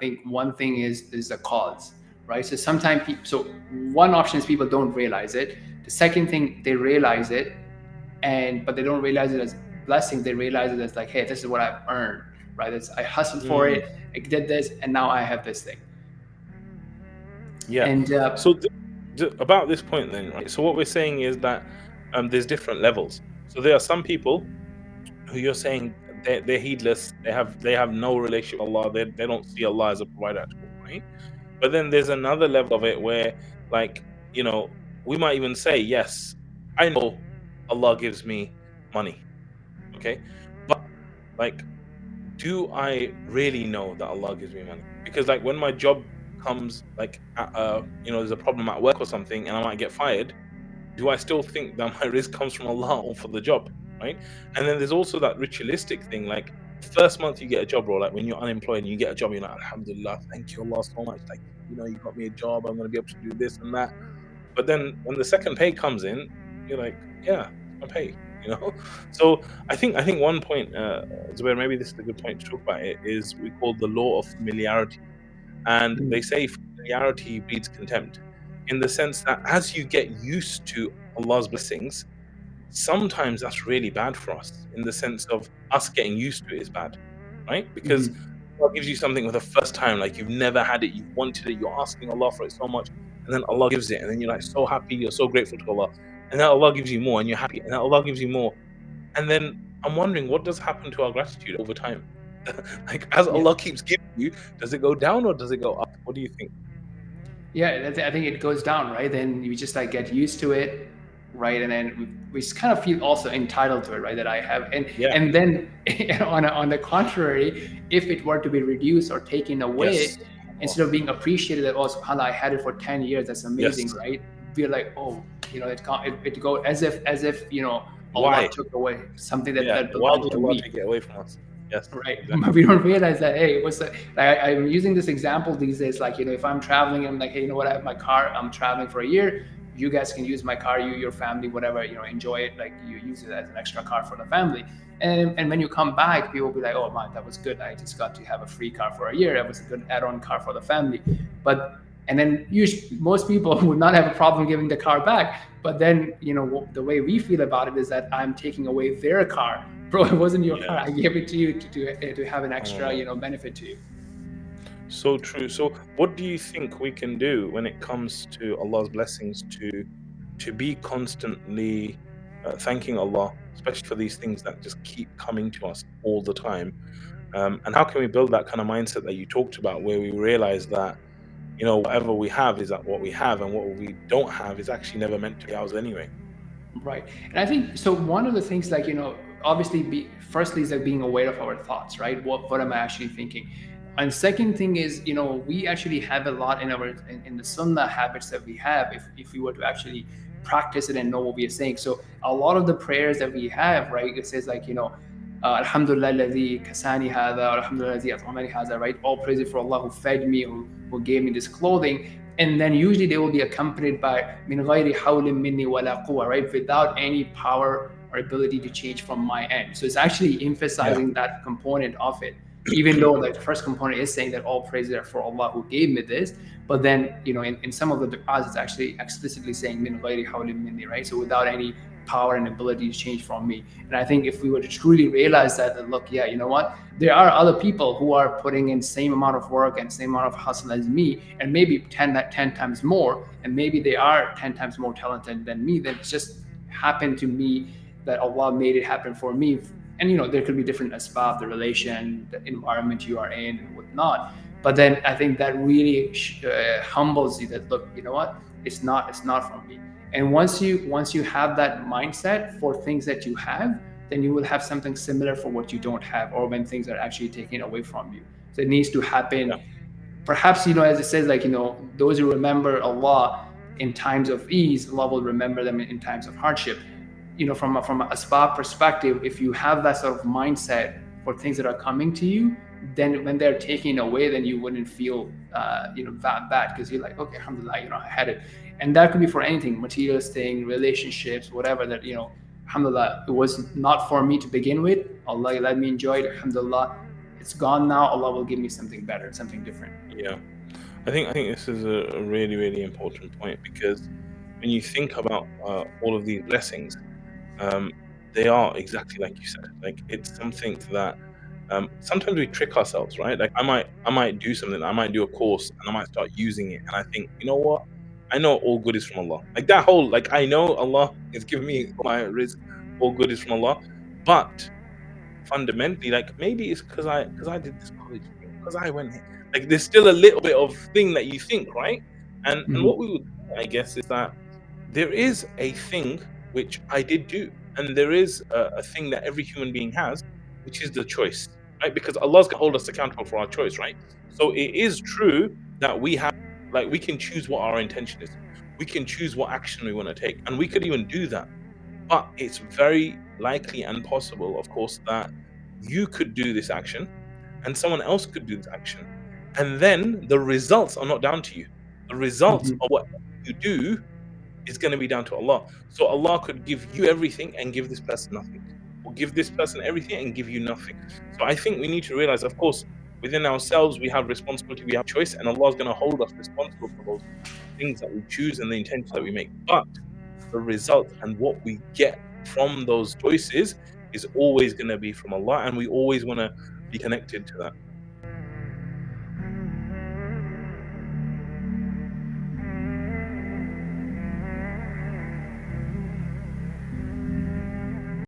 think one thing is the cause, right? So sometimes people, so one option is people don't realize it. The second thing, they realize it, and but they don't realize it as blessing. They realize it as like, hey, this is what I've earned, right? It's, I hustled for Mm, it, I did this, and now I have this thing. yeah. And So about this point then, right? So what we're saying is that there's different levels. So there are some people who you're saying they're heedless. They have no relationship with Allah. They don't see Allah as a provider at all, right? But then there's another level of it where, like, you know, we might even say, yes, I know Allah gives me money, okay, but like, do I really know that Allah gives me money? Because like when my job comes, like, there's a problem at work or something, and I might get fired. Do I still think that my risk comes from Allah or for the job, right? And then there's also that ritualistic thing, like the first month you get a job role, like when you're unemployed and you get a job, you're like, Alhamdulillah, thank you Allah so much. Like, you got me a job, I'm gonna be able to do this and that. But then when the second pay comes in, you're like, yeah, it's my pay, you know? So I think one point, Zubair, maybe this is a good point to talk about it, is we call the law of familiarity. And they say familiarity breeds contempt, in the sense that as you get used to Allah's blessings, sometimes that's really bad for us, in the sense of us getting used to it is bad, right? Because mhm. Allah gives you something for the first time, like you've never had it, you've wanted it, you're asking Allah for it so much, and then Allah gives it, and then you're like so happy, you're so grateful to Allah, and then Allah gives you more, and you're happy, and then Allah gives you more, and then I'm wondering what does happen to our gratitude over time? Like as Yeah. Allah keeps giving you, does it go down or does it go up? What do you think? Yeah, I think it goes down, right? Then you just like get used to it, right? And then we kind of feel also entitled to it, right? That I have, Yeah. and then on the contrary, if it were to be reduced or taken away, Yes. Oh, instead of being appreciated, that oh, subhanallah, I had it for 10 years, that's amazing, yes. right? We're like, oh, it go as if Allah Why? took away something Yeah. that Why belongs did to Allah me. take it away from us? Yes. Right. But Exactly. we don't realize that, hey, what's the, I'm using this example these days, like, if I'm traveling and I'm like, hey, you know what, I have my car, I'm traveling for a year, you guys can use my car, your family, whatever, enjoy it, like you use it as an extra car for the family. And when you come back, people will be like, oh man, that was good, I just got to have a free car for a year, that was a good add-on car for the family. But and then most people would not have a problem giving the car back. But then, the way we feel about it is that I'm taking away their car. Bro, it wasn't your car, I Yes. gave it to you to have an extra, Oh, benefit to you. so true. So, what do you think we can do when it comes to Allah's blessings to be constantly thanking Allah, especially for these things that just keep coming to us all the time? And how can we build that kind of mindset that you talked about, where we realize that whatever we have is that what we have, and what we don't have is actually never meant to be ours anyway. Right. And I think so. One of the things, like, obviously, firstly is like being aware of our thoughts, right? What am I actually thinking? And second thing is, we actually have a lot in in the sunnah habits that we have, if we were to actually practice it and know what we are saying. So a lot of the prayers that we have, right? It says like, Alhamdulillah alladhi kasani hadha, Alhamdulillah alladhi at'amani hadha, right? All praise for Allah who fed me, who gave me this clothing. And then usually they will be accompanied by min ghairi hawlin minni wala quwwa, right? Without any power or ability to change from my end. So it's actually Yeah. emphasizing that component of it, even though the first component is saying that all praise are for Allah who gave me this. But then, in some of the du'as, it's actually explicitly saying min ghairi hawlin minni, right? So without any power and ability to change from me. And I think if we were to truly realize that look, yeah, you know what, there are other people who are putting in same amount of work and same amount of hustle as me, and maybe 10 times more, and maybe they are 10 times more talented than me, then it's just happened to me that Allah made it happen for me. And there could be different asbab, the relation, the environment you are in, and whatnot. But then I think that really humbles you, that look, you know what, it's not from me. And once you have that mindset for things that you have, then you will have something similar for what you don't have, or when things are actually taken away from you. So it needs to happen. Yeah. Perhaps, as it says, like, those who remember Allah in times of ease, Allah will remember them in times of hardship. From a asbab perspective, if you have that sort of mindset for things that are coming to you, then when they're taken away, then you wouldn't feel that bad, because you're like, okay, alhamdulillah, I had it. And that could be for anything, materials thing, relationships, whatever, that alhamdulillah, it was not for me to begin with, Allah let me enjoy it, alhamdulillah, it's gone now. Allah will give me something better, something different. Yeah. I think this is a really, really important point, because when you think about all of these blessings, um, they are exactly like you said. Like, it's something that sometimes we trick ourselves, right? Like, I might do something, I might do a course, and I might start using it, and I think, you know what? I know all good is from Allah. Like, that whole, like, I know Allah is giving me my risk, all good is from Allah, but fundamentally, like, maybe it's because I did this college thing, because I went here. Like, there's still a little bit of thing that you think, right? And Mm-hmm. what we would say, I guess, is that there is a thing which I did do, and there is a thing that every human being has, which is the choice, right? Because Allah's gonna hold us accountable for our choice, right? So it is true that we have, like, we can choose what our intention is. We can choose what action we want to take, and we could even do that. But it's very likely and possible, of course, that you could do this action and someone else could do this action. And then the results are not down to you. The results Mm-hmm. of what you do is going to be down to Allah. So Allah could give you everything and give this person nothing, or give this person everything and give you nothing. So I think we need to realize, of course, within ourselves, we have responsibility, we have choice, and Allah is going to hold us responsible for those things that we choose and the intentions that we make. But the result and what we get from those choices is always going to be from Allah, and we always want to be connected to that.